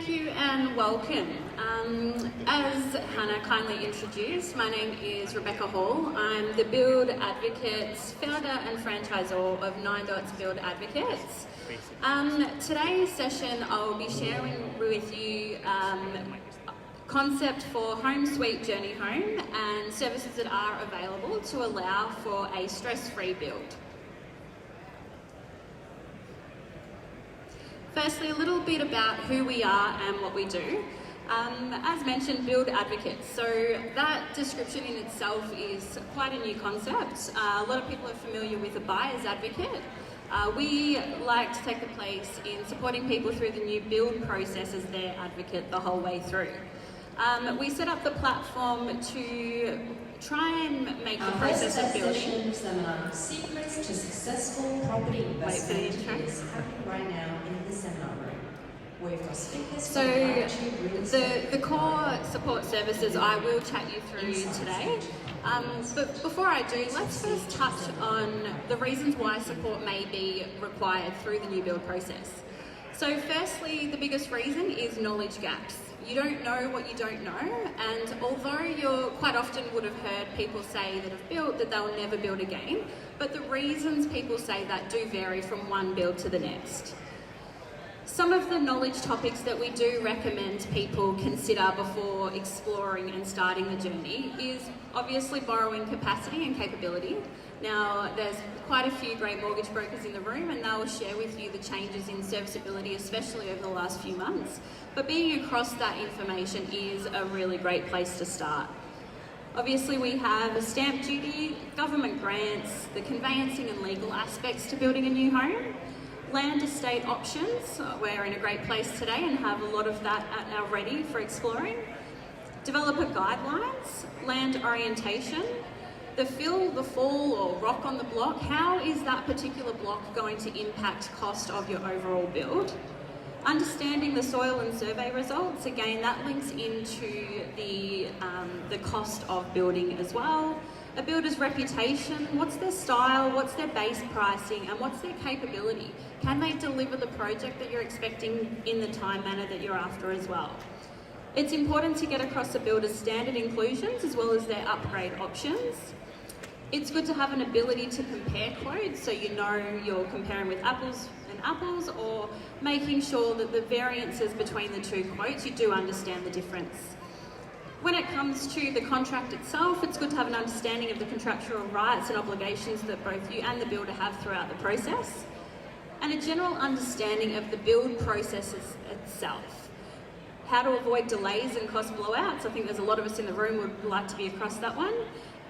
Thank you and welcome. As Hannah kindly introduced, my name is Rebecca Hall. I'm the Build Advocates founder and franchisor of Ninedots Build Advocates. Today's session I'll be sharing with you concept for home sweet journey home and services that are available to allow for a stress-free build. Firstly, a little bit about who we are and what we do. As mentioned, Build Advocates. So that description in itself is quite a new concept. A lot of people are familiar with a buyer's advocate. We like to take the place in supporting people through the new build process as their advocate the whole way through. We set up the platform to try and make the process of building. Seminar, Secrets to Successful Property Investment is happening right now in the seminar room. We've got speakers. So the core support services I will chat you through today. But before I do, let's first touch on the reasons why support may be required through the new build process. So firstly, the biggest reason is knowledge gaps. You don't know what you don't know, and although you quite often would have heard people say that have built that they'll never build again, but the reasons people say that do vary from one build to the next. Some of the knowledge topics that we do recommend people consider before exploring and starting the journey is obviously borrowing capacity and capability. Now, there's quite a few great mortgage brokers in the room and they'll share with you the changes in serviceability, especially over the last few months. But being across that information is a really great place to start. Obviously, we have stamp duty, government grants, the conveyancing and legal aspects to building a new home. Land estate options, we're in a great place today and have a lot of that at our ready for exploring. Developer guidelines, land orientation, the fill, the fall or rock on the block, how is that particular block going to impact cost of your overall build? Understanding the soil and survey results, again that links into the cost of building as well. A builder's reputation, what's their style, what's their base pricing and what's their capability? Can they deliver the project that you're expecting in the time manner that you're after as well? It's important to get across the builder's standard inclusions as well as their upgrade options. It's good to have an ability to compare quotes so you know you're comparing with apples and apples or making sure that the variances between the two quotes, you do understand the difference. When it comes to the contract itself, it's good to have an understanding of the contractual rights and obligations that both you and the builder have throughout the process, and a general understanding of the build process itself. How to avoid delays and cost blowouts. I think there's a lot of us in the room would like to be across that one.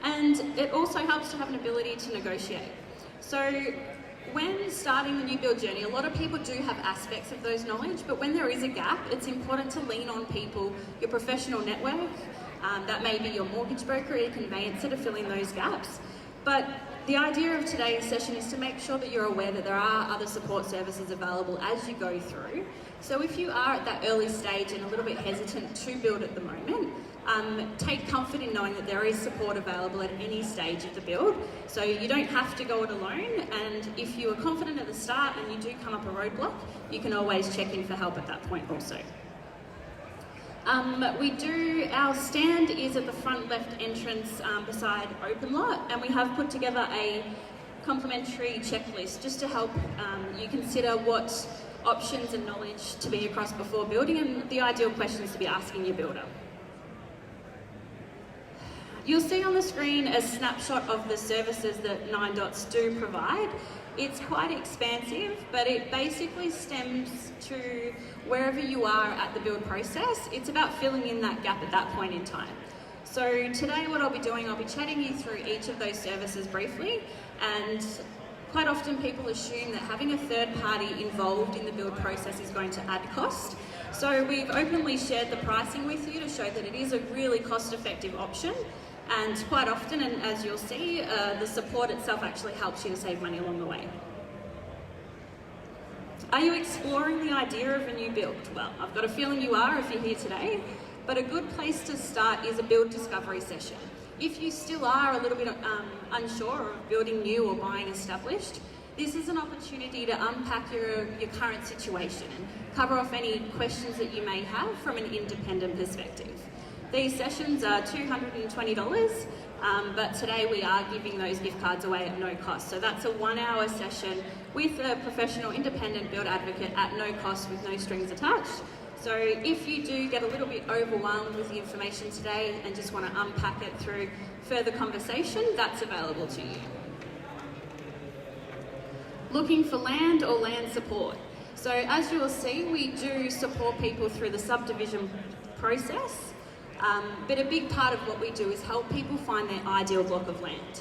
And it also helps to have an ability to negotiate. So when starting the new build journey, a lot of people do have aspects of those knowledge, but when there is a gap, it's important to lean on people, your professional network, that may be your mortgage broker or your conveyancer to fill in those gaps. But the idea of today's session is to make sure that you're aware that there are other support services available as you go through. So if you are at that early stage and a little bit hesitant to build at the moment, take comfort in knowing that there is support available at any stage of the build. So you don't have to go it alone, and if you are confident at the start and you do come up a roadblock, you can always check in for help at that point also. Our stand is at the front left entrance beside OpenLot, and we have put together a complimentary checklist just to help you consider what options and knowledge to be across before building and the ideal questions to be asking your builder. You'll see on the screen a snapshot of the services that Ninedots do provide. It's quite expansive, but it basically stems to wherever you are at the build process. It's about filling in that gap at that point in time. So today what I'll be doing, I'll be chatting you through each of those services briefly, and quite often people assume that having a third party involved in the build process is going to add cost. So we've openly shared the pricing with you to show that it is a really cost-effective option. And quite often, and as you'll see, the support itself actually helps you to save money along the way. Are you exploring the idea of a new build? Well, I've got a feeling you are if you're here today, but a good place to start is a build discovery session. If you still are a little bit unsure of building new or buying established, This is an opportunity to unpack your current situation and cover off any questions that you may have from an independent perspective. These sessions are $220, but today we are giving those gift cards away at no cost. So that's a 1-hour session with a professional independent build advocate at no cost with no strings attached. So if you do get a little bit overwhelmed with the information today and just want to unpack it through further conversation, that's available to you. Looking for land or land support. So as you will see, we do support people through the subdivision process, but a big part of what we do is help people find their ideal block of land.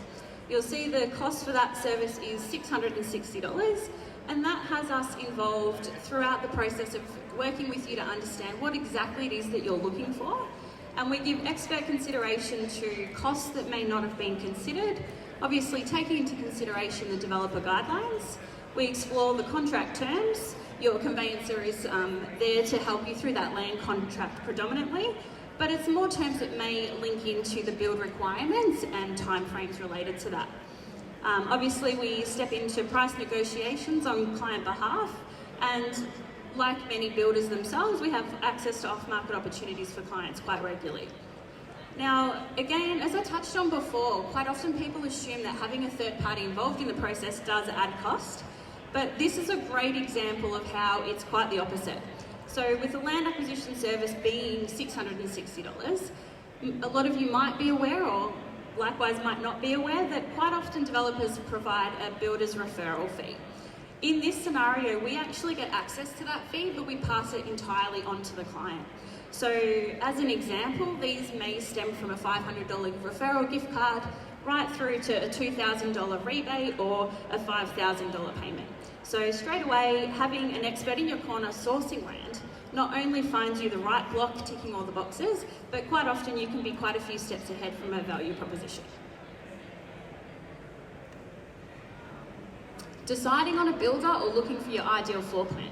You'll see the cost for that service is $660, and that has us involved throughout the process of working with you to understand what exactly it is that you're looking for. And we give expert consideration to costs that may not have been considered, obviously taking into consideration the developer guidelines. We explore the contract terms. Your conveyancer is there to help you through that land contract predominantly, but it's more terms that may link into the build requirements and timeframes related to that. Obviously, we step into price negotiations on client behalf, and like many builders themselves, we have access to off-market opportunities for clients quite regularly. Now, again, as I touched on before, quite often people assume that having a third party involved in the process does add cost, but this is a great example of how it's quite the opposite. So with the land acquisition service being $660, a lot of you might be aware, or likewise might not be aware, that quite often developers provide a builder's referral fee. In this scenario, we actually get access to that fee, but we pass it entirely on to the client. So as an example, these may stem from a $500 referral gift card right through to a $2,000 rebate or a $5,000 payment. So straight away, having an expert in your corner sourcing land not only finds you the right block ticking all the boxes, but quite often you can be quite a few steps ahead from a value proposition. Deciding on a builder or looking for your ideal floor plan.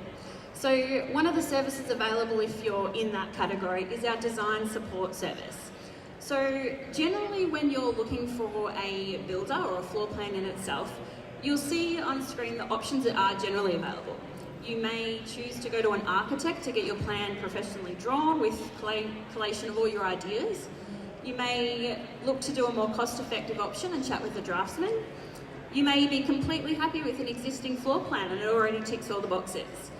So one of the services available if you're in that category is our design support service. So generally when you're looking for a builder or a floor plan in itself, you'll see on screen the options that are generally available. You may choose to go to an architect to get your plan professionally drawn with collation of all your ideas. You may look to do a more cost-effective option and chat with the draftsman. You may be completely happy with an existing floor plan and it already ticks all the boxes.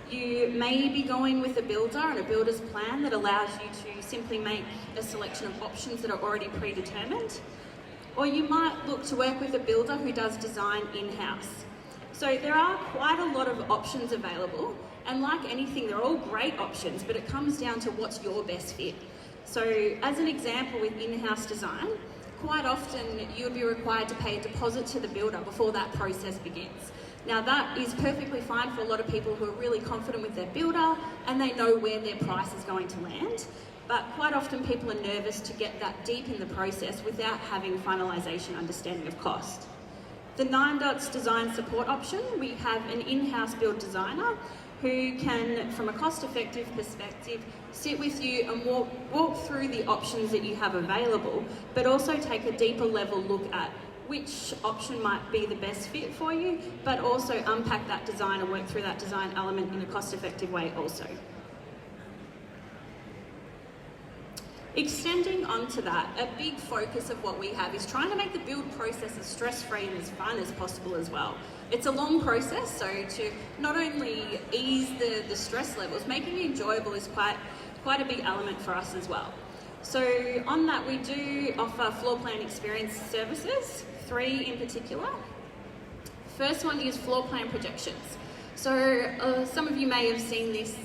You may be going with a builder and a builder's plan that allows you to simply make a selection of options that are already predetermined. Or you might look to work with a builder who does design in-house. So there are quite a lot of options available, and like anything, they're all great options, but it comes down to what's your best fit. So as an example with in-house design, quite often you'll be required to pay a deposit to the builder before that process begins. Now that is perfectly fine for a lot of people who are really confident with their builder and they know where their price is going to land, but quite often people are nervous to get that deep in the process without having finalisation understanding of cost. The Ninedots design support option, we have an in-house build designer who can, from a cost-effective perspective, sit with you and walk through the options that you have available, but also take a deeper level look at which option might be the best fit for you, but also unpack that design and work through that design element in a cost-effective way also. Extending onto that, a big focus of what we have is trying to make the build process as stress-free and as fun as possible as well. It's a long process, so to not only ease the stress levels, making it enjoyable is quite a big element for us as well. So on that, we do offer floor plan experience services, 3 in particular. First one is floor plan projections. So some of you may have seen this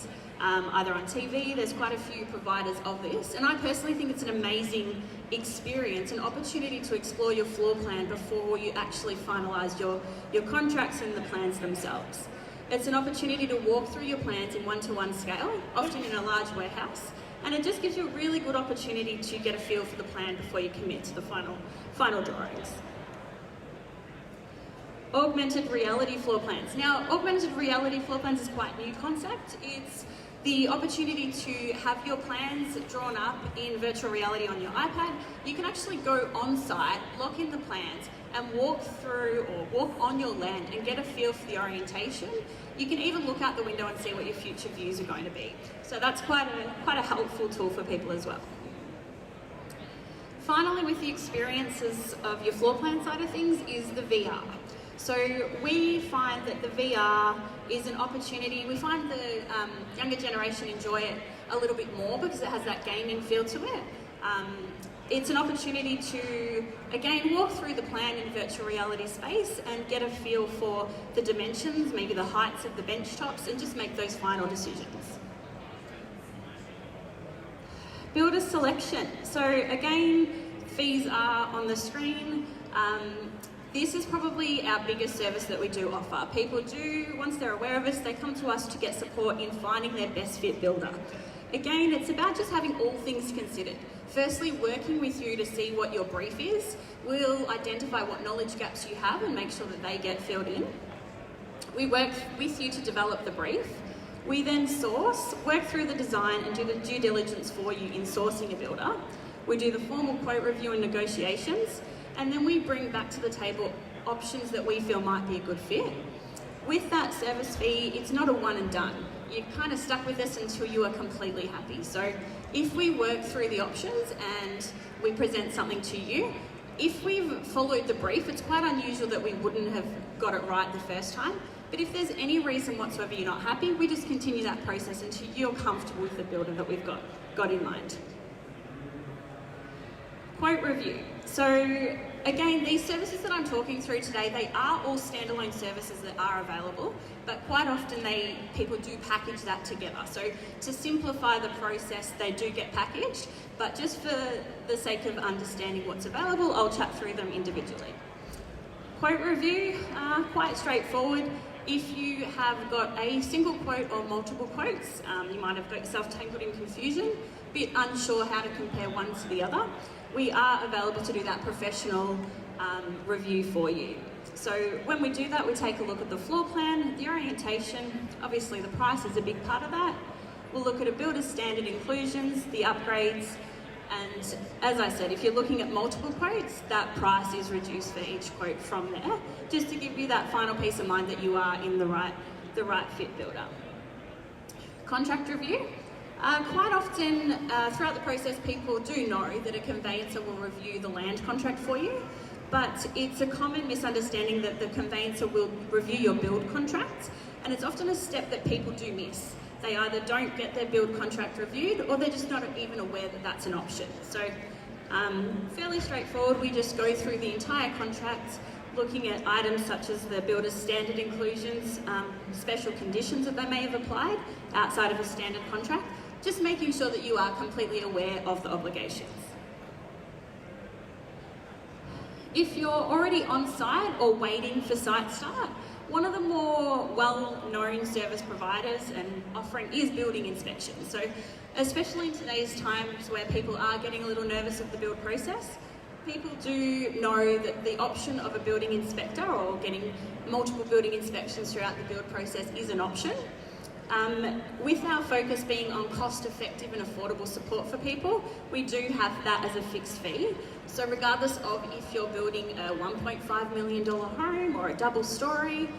either on TV, there's quite a few providers of this, and I personally think it's an amazing experience, an opportunity to explore your floor plan before you actually finalise your contracts and the plans themselves. It's an opportunity to walk through your plans in one-to-one scale, often in a large warehouse, and it just gives you a really good opportunity to get a feel for the plan before you commit to the final drawings. Augmented reality floor plans. Now, augmented reality floor plans is quite a new concept. It's The opportunity to have your plans drawn up in virtual reality on your iPad. You can actually go on site, lock in the plans, and walk through or walk on your land and get a feel for the orientation. You can even look out the window and see what your future views are going to be. So that's quite a helpful tool for people as well. Finally, with the experiences of your floor plan side of things is the VR. So we find that the VR is an opportunity. We find the younger generation enjoy it a little bit more because it has that gaming feel to it. It's an opportunity to, again, walk through the plan in virtual reality space and get a feel for the dimensions, maybe the heights of the bench tops, and just make those final decisions. Builder selection. So again, fees are on the screen. This is probably our biggest service that we do offer. People do, once they're aware of us, they come to us to get support in finding their best fit builder. Again, it's about just having all things considered. Firstly, working with you to see what your brief is. We'll identify what knowledge gaps you have and make sure that they get filled in. We work with you to develop the brief. We then source, work through the design and do the due diligence for you in sourcing a builder. We do the formal quote review and negotiations, and then we bring back to the table options that we feel might be a good fit. With that service fee, it's not a one and done. You're kind of stuck with us until you are completely happy. So if we work through the options and we present something to you, if we've followed the brief, it's quite unusual that we wouldn't have got it right the first time. But if there's any reason whatsoever you're not happy, we just continue that process until you're comfortable with the builder that we've got in mind. Quote review. So again, these services that I'm talking through today, they are all standalone services that are available, but quite often people do package that together. So to simplify the process, they do get packaged, but just for the sake of understanding what's available, I'll chat through them individually. Quote review, quite straightforward. If you have got a single quote or multiple quotes, you might have got yourself tangled in confusion, a bit unsure how to compare one to the other, we are available to do that professional review for you. So when we do that, we take a look at the floor plan, the orientation, obviously the price is a big part of that. We'll look at a builder's standard inclusions, the upgrades, and as I said, if you're looking at multiple quotes, that price is reduced for each quote from there, just to give you that final peace of mind that you are in the right fit builder. Contract review. Quite often throughout the process, people do know that a conveyancer will review the land contract for you, but it's a common misunderstanding that the conveyancer will review your build contract, and it's often a step that people do miss. They either don't get their build contract reviewed or they're just not even aware that that's an option. So fairly straightforward, we just go through the entire contract, looking at items such as the builder's standard inclusions, special conditions that they may have applied outside of a standard contract, just making sure that you are completely aware of the obligations. If you're already on site or waiting for site start, one of the more well-known service providers and offering is building inspections. So especially in today's times where people are getting a little nervous of the build process, people do know that the option of a building inspector or getting multiple building inspections throughout the build process is an option. With our focus being on cost-effective and affordable support for people, we do have that as a fixed fee. So regardless of if you're building a $1.5 million home or a double story,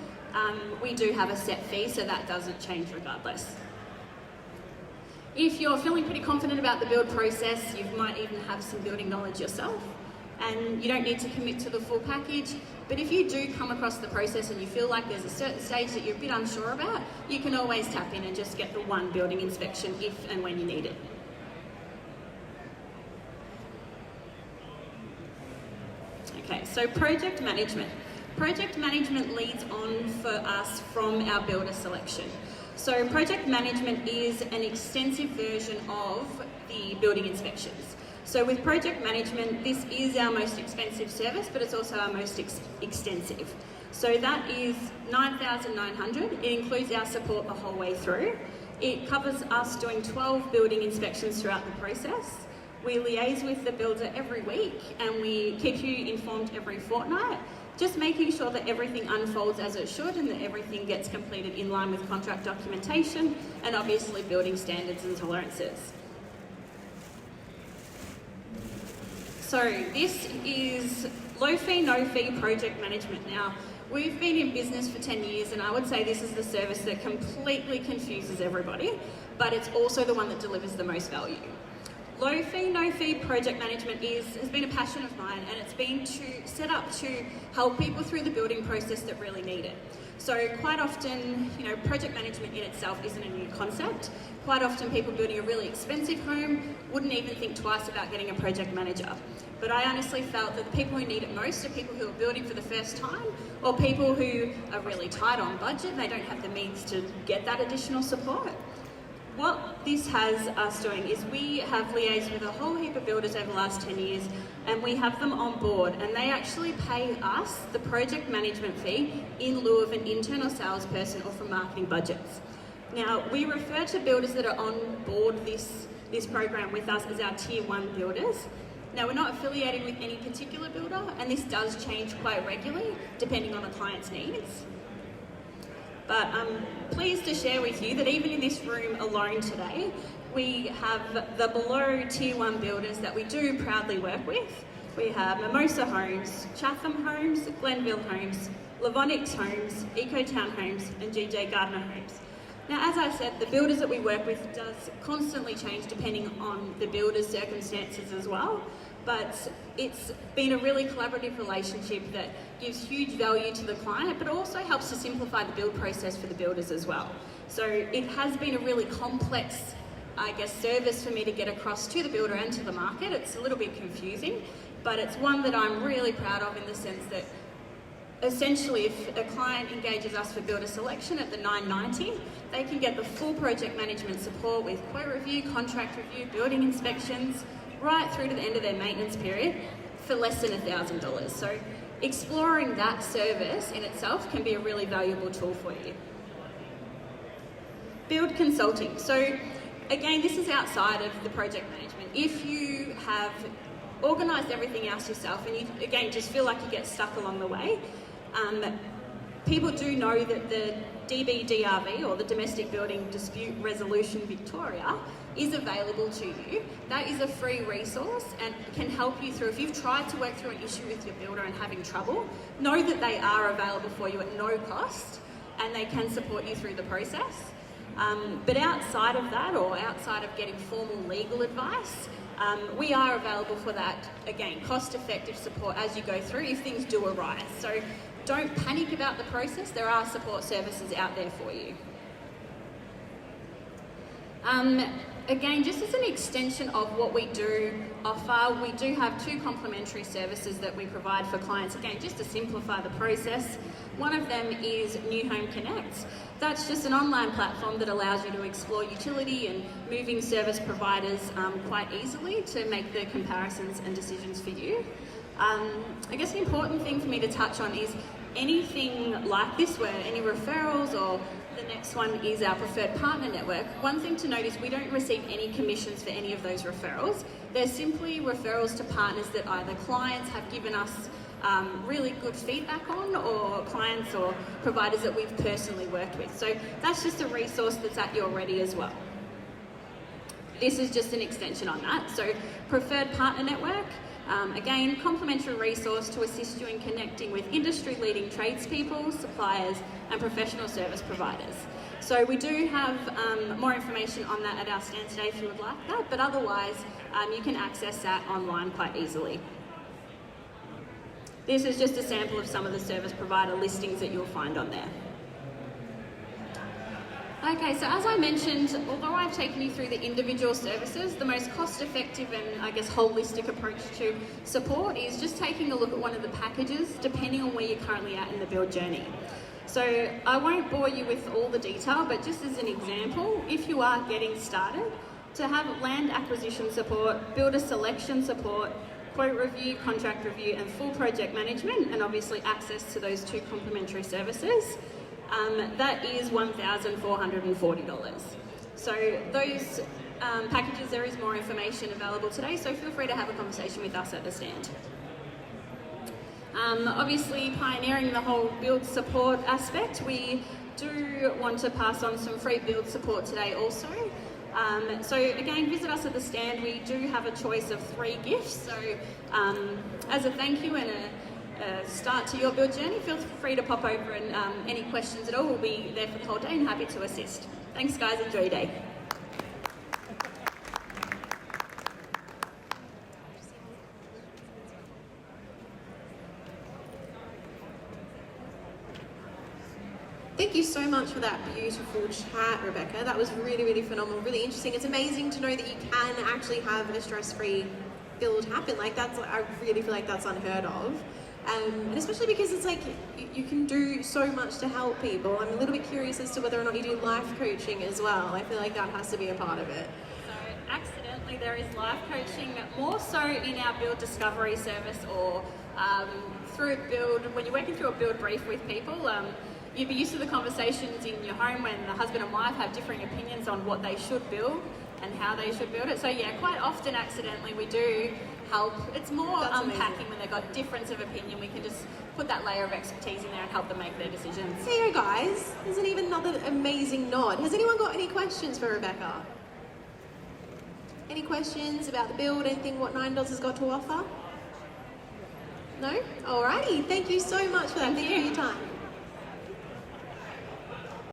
we do have a set fee, so that doesn't change regardless. If you're feeling pretty confident about the build process, you might even have some building knowledge yourself, and you don't need to commit to the full package. But if you do come across the process and you feel like there's a certain stage that you're a bit unsure about, you can always tap in and just get the one building inspection if and when you need it. Okay, so project management. Project management leads on for us from our builder selection. So project management is an extensive version of the building inspections. So with project management, this is our most expensive service, but it's also our most extensive. So that is $9,900. It includes our support the whole way through. It covers us doing 12 building inspections throughout the process. We liaise with the builder every week and we keep you informed every fortnight just making sure that everything unfolds as it should and that everything gets completed in line with contract documentation and obviously building standards and tolerances. So this is low fee, no fee project management. Now, we've been in business for 10 years and I would say this is the service that completely confuses everybody, but it's also the one that delivers the most value. Low fee, no fee project management has been a passion of mine, and it's been set up to help people through the building process that really need it. So quite often, project management in itself isn't a new concept. Quite often people building a really expensive home wouldn't even think twice about getting a project manager. But I honestly felt that the people who need it most are people who are building for the first time, or people who are really tight on budget and they don't have the means to get that additional support. What this has us doing is we have liaised with a whole heap of builders over the last 10 years, and we have them on board, and they actually pay us the project management fee in lieu of an internal salesperson or from marketing budgets. Now, we refer to builders that are on board this program with us as our tier 1 builders. Now, we're not affiliated with any particular builder, and this does change quite regularly depending on the client's needs. But I'm pleased to share with you that even in this room alone today, we have the below tier 1 builders that we do proudly work with. We have Mimosa Homes, Chatham Homes, Glenville Homes, Levonix Homes, Ecotown Homes, and GJ Gardner Homes. Now, as I said, the builders that we work with does constantly change depending on the builder's circumstances as well. But it's been a really collaborative relationship that gives huge value to the client, but also helps to simplify the build process for the builders as well. So it has been a really complex, service for me to get across to the builder and to the market. It's a little bit confusing, but it's one that I'm really proud of in the sense that essentially if a client engages us for builder selection at the $990, they can get the full project management support with quote review, contract review, building inspections, right through to the end of their maintenance period for less than $1,000. So exploring that service in itself can be a really valuable tool for you. Build consulting. So again, this is outside of the project management. If you have organised everything else yourself and you, again, just feel like you get stuck along the way, people do know that the DBDRV, or the Domestic Building Dispute Resolution Victoria, is available to you. That is a free resource and can help you through. If you've tried to work through an issue with your builder and having trouble, know that they are available for you at no cost and they can support you through the process. But outside of that, or outside of getting formal legal advice, we are available for that, again, cost-effective support as you go through if things do arise. So don't panic about the process. There are support services out there for you. Again, just as an extension of what we do offer, we do have 2 complementary services that we provide for clients, again, just to simplify the process. One of them is New Home Connect. That's just an online platform that allows you to explore utility and moving service providers quite easily to make the comparisons and decisions for you. I guess the important thing for me to touch on is anything like this, where any referrals, or the next one is our preferred partner network. One thing to note is we don't receive any commissions for any of those referrals. They're simply referrals to partners that either clients have given us really good feedback on, or clients or providers that we've personally worked with. So that's just a resource that's at your ready as well. This is just an extension on that. So preferred partner network, again, complimentary resource to assist you in connecting with industry-leading tradespeople, suppliers, and professional service providers. So we do have more information on that at our stand today if you would like that, but otherwise you can access that online quite easily. This is just a sample of some of the service provider listings that you'll find on there. Okay, so as I mentioned, although I've taken you through the individual services, the most cost-effective and I guess holistic approach to support is just taking a look at one of the packages depending on where you're currently at in the build journey. So I won't bore you with all the detail, but just as an example, if you are getting started, to have land acquisition support, builder selection support, quote review, contract review, and full project management, and obviously access to those 2 complementary services, that is $1,440. So those packages, there is more information available today, so feel free to have a conversation with us at the stand. Obviously pioneering the whole build support aspect, we do want to pass on some free build support today also. So again, visit us at the stand. We do have a choice of 3 gifts. So as a thank you and a start to your build journey, feel free to pop over, and any questions at all, we'll be there for the whole day and happy to assist. Thanks guys, enjoy your day. Thank you so much for that beautiful chat, Rebecca. That was really, really phenomenal, really interesting. It's amazing to know that you can actually have a stress-free build happen. Like I really feel like that's unheard of. And especially because it's like, you can do so much to help people. I'm a little bit curious as to whether or not you do life coaching as well. I feel like that has to be a part of it. So accidentally there is life coaching, more so in our build discovery service, or through a build, when you're working through a build brief with people, you'd be used to the conversations in your home when the husband and wife have differing opinions on what they should build and how they should build it. So yeah, quite often accidentally we do help. It's more That's unpacking amazing. when they've got difference of opinion. We can just put that layer of expertise in there and help them make their decisions. There you go, guys. There's even another amazing nod. Has anyone got any questions for Rebecca? Any questions about the build, anything what Ninedots has got to offer? No? Alrighty, thank you so much for that. Thank you for your time.